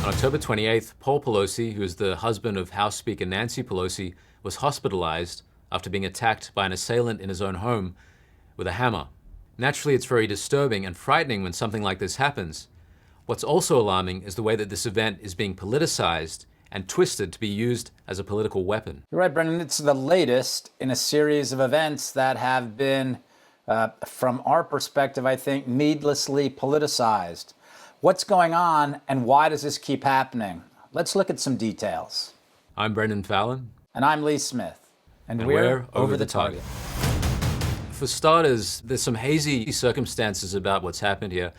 On October 28th, Paul Pelosi, who is the husband of House Speaker Nancy Pelosi, was hospitalized after being attacked by an assailant in his own home with a hammer. Naturally, it's very disturbing and frightening when something like this happens. What's also alarming is the way that this event is being politicized and twisted to be used as a political weapon. You're right, Brendan. It's the latest in a series of events that have been, from our perspective, I think, needlessly politicized. What's going on and why does this keep happening? Let's look at some details. I'm Brendon Fallon. And I'm Lee Smith. And we're over the target. For starters, there's some hazy circumstances about what's happened here.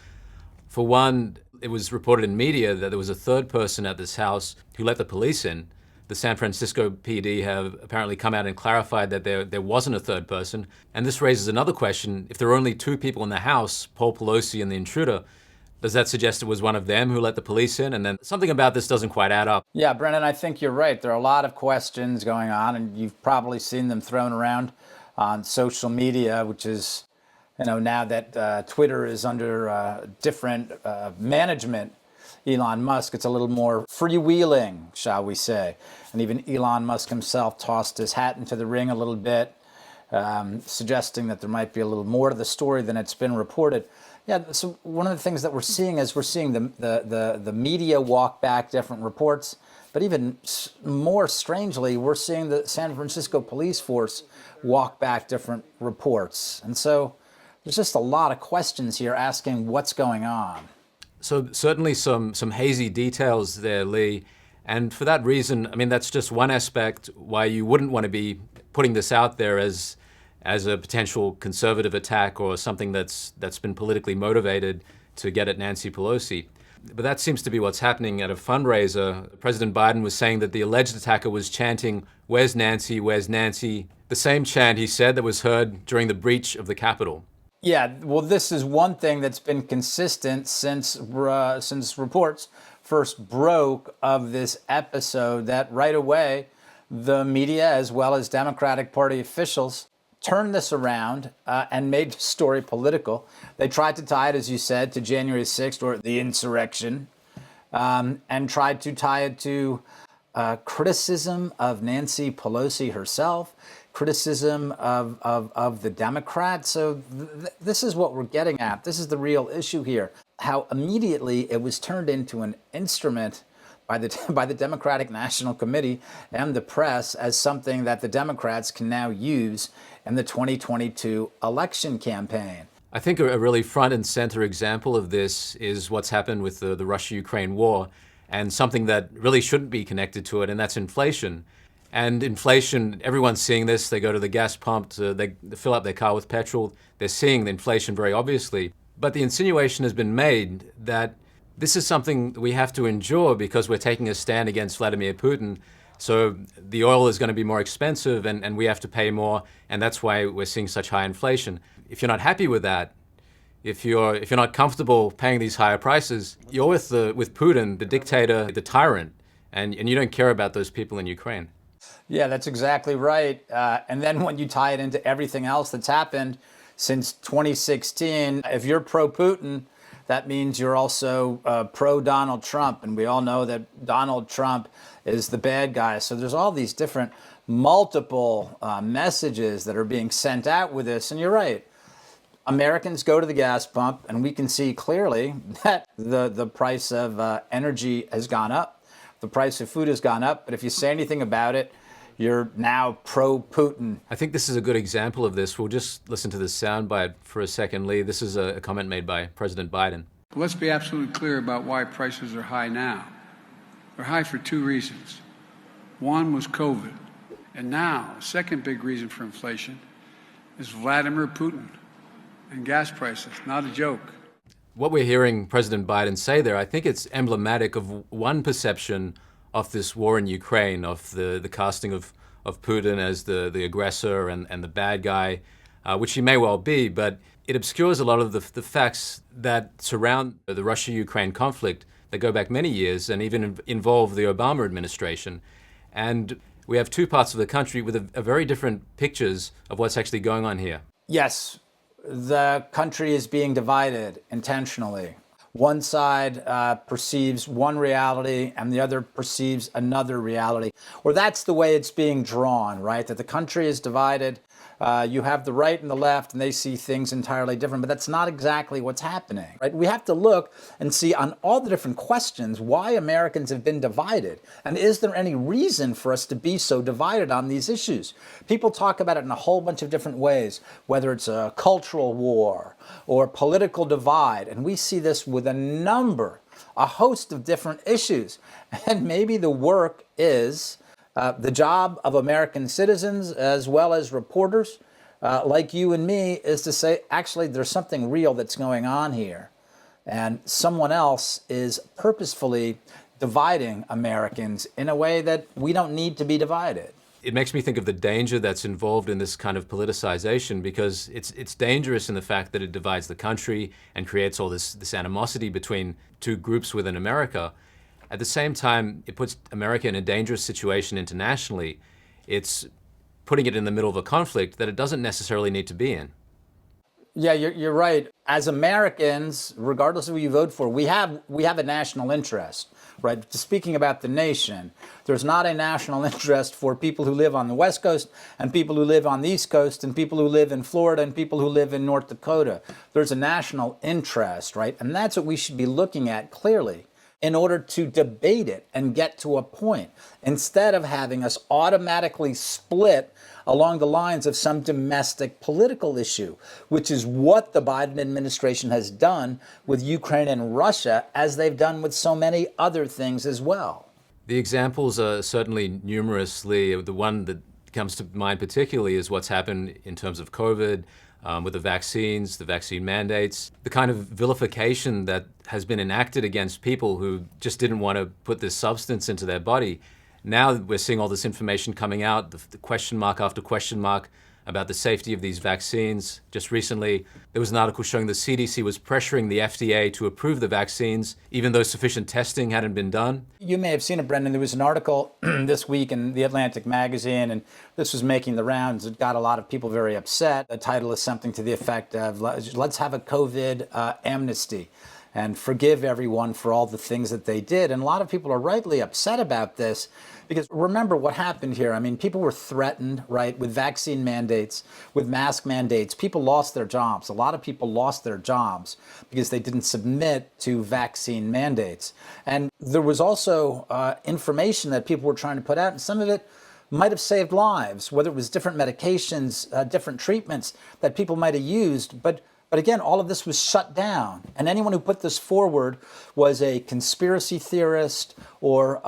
For one, it was reported in media that there was a third person at this house who let the police in. The San Francisco PD have apparently come out and clarified that there wasn't a third person. And this raises another question. If there are only two people in the house, Paul Pelosi and the intruder, does that suggest it was one of them who let the police in? And then something about this doesn't quite add up. Yeah, Brendan, I think you're right. There are a lot of questions going on, and you've probably seen them thrown around on social media, which is, now that Twitter is under different management, Elon Musk, it's a little more freewheeling, shall we say. And even Elon Musk himself tossed his hat into the ring a little bit, suggesting that there might be a little more to the story than it's been reported. Yeah, so one of the things that we're seeing is the media walk back different reports, but even more strangely, we're seeing the San Francisco police force walk back different reports. And so there's just a lot of questions here asking what's going on. So certainly some hazy details there, Lee. And for that reason, that's just one aspect why you wouldn't want to be putting this out there as a potential conservative attack or something that's been politically motivated to get at Nancy Pelosi. But that seems to be what's happening at a fundraiser. President Biden was saying that the alleged attacker was chanting, "Where's Nancy? Where's Nancy?" The same chant, he said, that was heard during the breach of the Capitol. Yeah, well, this is one thing that's been consistent since reports first broke of this episode, that right away the media as well as Democratic Party officials turned this around and made the story political. They tried to tie it, as you said, to January 6th or the insurrection, and tried to tie it to criticism of Nancy Pelosi herself, criticism of the Democrats. So this is what we're getting at. This is the real issue here. How immediately it was turned into an instrument by the Democratic National Committee and the press as something that the Democrats can now use in the 2022 election campaign. I think a really front and center example of this is what's happened with the Russia-Ukraine war, and something that really shouldn't be connected to it, and that's inflation. And inflation, everyone's seeing this. They go to the gas pump, they fill up their car with petrol. They're seeing the inflation very obviously. But the insinuation has been made that this is something we have to endure because we're taking a stand against Vladimir Putin. So the oil is going to be more expensive and we have to pay more, and that's why we're seeing such high inflation. If you're not happy with that, if you're not comfortable paying these higher prices, you're with Putin, the dictator, the tyrant, and you don't care about those people in Ukraine. Yeah, that's exactly right. And then when you tie it into everything else that's happened since 2016, if you're pro-Putin, that means you're also pro-Donald Trump. And we all know that Donald Trump is the bad guy. So there's all these different multiple messages that are being sent out with this. And you're right. Americans go to the gas pump and we can see clearly that the price of energy has gone up. The price of food has gone up. But if you say anything about it, you're now pro-Putin. I think this is a good example of this. We'll just listen to this soundbite for a second, Lee. This is a comment made by President Biden. Let's be absolutely clear about why prices are high now. They're high for two reasons. One was COVID. And now, the second big reason for inflation is Vladimir Putin and gas prices. Not a joke. What we're hearing President Biden say there, I think it's emblematic of one perception of this war in Ukraine, of the casting of Putin as the aggressor and the bad guy, which he may well be, but it obscures a lot of the facts that surround the Russia-Ukraine conflict that go back many years and even involve the Obama administration. And we have two parts of the country with a very different pictures of what's actually going on here. Yes, the country is being divided intentionally. one side perceives one reality and the other perceives another reality. Or that's the way it's being drawn, right? That the country is divided. You have the right and the left, and they see things entirely different, but that's not exactly what's happening, right? We have to look and see on all the different questions why Americans have been divided, and is there any reason for us to be so divided on these issues? People talk about it in a whole bunch of different ways, whether it's a cultural war or political divide, and we see this with a host of different issues, and maybe the work is the job of American citizens as well as reporters like you and me is to say, actually, there's something real that's going on here. And someone else is purposefully dividing Americans in a way that we don't need to be divided. It makes me think of the danger that's involved in this kind of politicization, because it's dangerous in the fact that it divides the country and creates all this animosity between two groups within America. At the same time, it puts America in a dangerous situation internationally. It's putting it in the middle of a conflict that it doesn't necessarily need to be in. Yeah, you're right. As Americans, regardless of who you vote for, we have a national interest, right? Speaking about the nation, there's not a national interest for people who live on the West Coast and people who live on the East Coast and people who live in Florida and people who live in North Dakota. There's a national interest, right? And that's what we should be looking at clearly in order to debate it and get to a point, instead of having us automatically split along the lines of some domestic political issue, which is what the Biden administration has done with Ukraine and Russia, as they've done with so many other things as well. The examples are certainly numerously. The one that comes to mind particularly is what's happened in terms of COVID, with the vaccines, the vaccine mandates, the kind of vilification that has been enacted against people who just didn't want to put this substance into their body. Now we're seeing all this information coming out, the question mark after question mark about the safety of these vaccines. Just recently, there was an article showing the CDC was pressuring the FDA to approve the vaccines, even though sufficient testing hadn't been done. You may have seen it, Brendan. There was an article this week in The Atlantic magazine, and this was making the rounds. It got a lot of people very upset. The title is something to the effect of, let's have a COVID amnesty and forgive everyone for all the things that they did. And a lot of people are rightly upset about this, because remember what happened here. I mean, people were threatened, right, with vaccine mandates, with mask mandates. People lost their jobs. A lot of people lost their jobs because they didn't submit to vaccine mandates. And there was also information that people were trying to put out, and some of it might have saved lives, whether it was different medications, different treatments that people might have used. But again, all of this was shut down. And anyone who put this forward was a conspiracy theorist or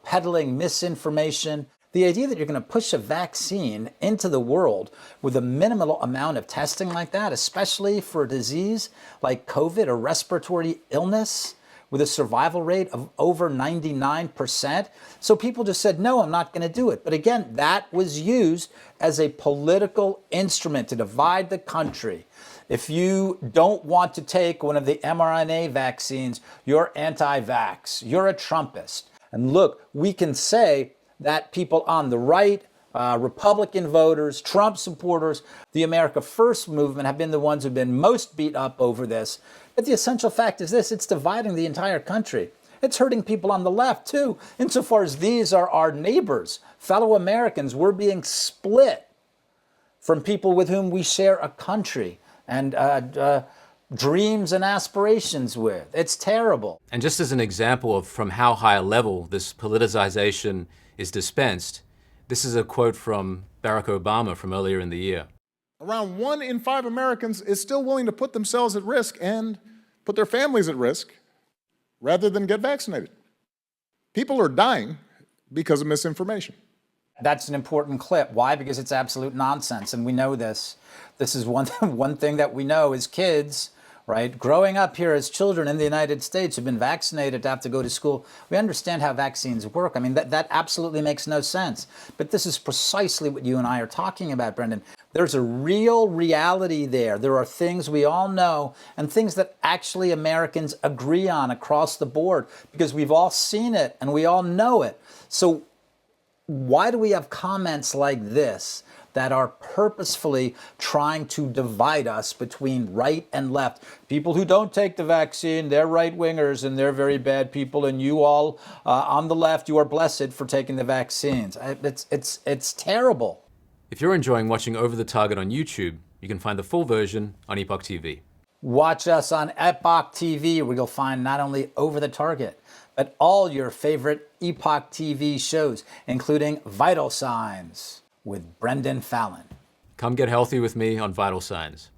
peddling misinformation. The idea that you're going to push a vaccine into the world with a minimal amount of testing like that, especially for a disease like COVID or respiratory illness, with a survival rate of over 99%. So people just said, no, I'm not going to do it. But again, that was used as a political instrument to divide the country. If you don't want to take one of the mRNA vaccines, you're anti-vax, you're a Trumpist. And look, we can say that people on the right, Republican voters, Trump supporters, the America First movement have been the ones who've been most beat up over this. But the essential fact is this: it's dividing the entire country. It's hurting people on the left, too, insofar as these are our neighbors, fellow Americans. We're being split from people with whom we share a country and dreams and aspirations with. It's terrible. And just as an example of from how high a level this politicization is dispensed, this is a quote from Barack Obama from earlier in the year. Around 1 in 5 Americans is still willing to put themselves at risk and put their families at risk rather than get vaccinated. People are dying because of misinformation. That's an important clip. Why? Because it's absolute nonsense, and we know this. This is one thing that we know as kids, right? Growing up here as children in the United States who've been vaccinated to have to go to school, we understand how vaccines work. I mean, that absolutely makes no sense. But this is precisely what you and I are talking about, Brendan. There's a real reality there. There are things we all know and things that actually Americans agree on across the board because we've all seen it and we all know it. So why do we have comments like this that are purposefully trying to divide us between right and left. People who don't take the vaccine, they're right-wingers and they're very bad people, and you all on the left, you are blessed for taking the vaccines. It's terrible. If you're enjoying watching Over the Target on YouTube, you can find the full version on Epoch TV. Watch us on Epoch TV, where you'll find not only Over the Target, but all your favorite Epoch TV shows, including Vital Signs with Brendon Fallon. Come get healthy with me on Vital Signs.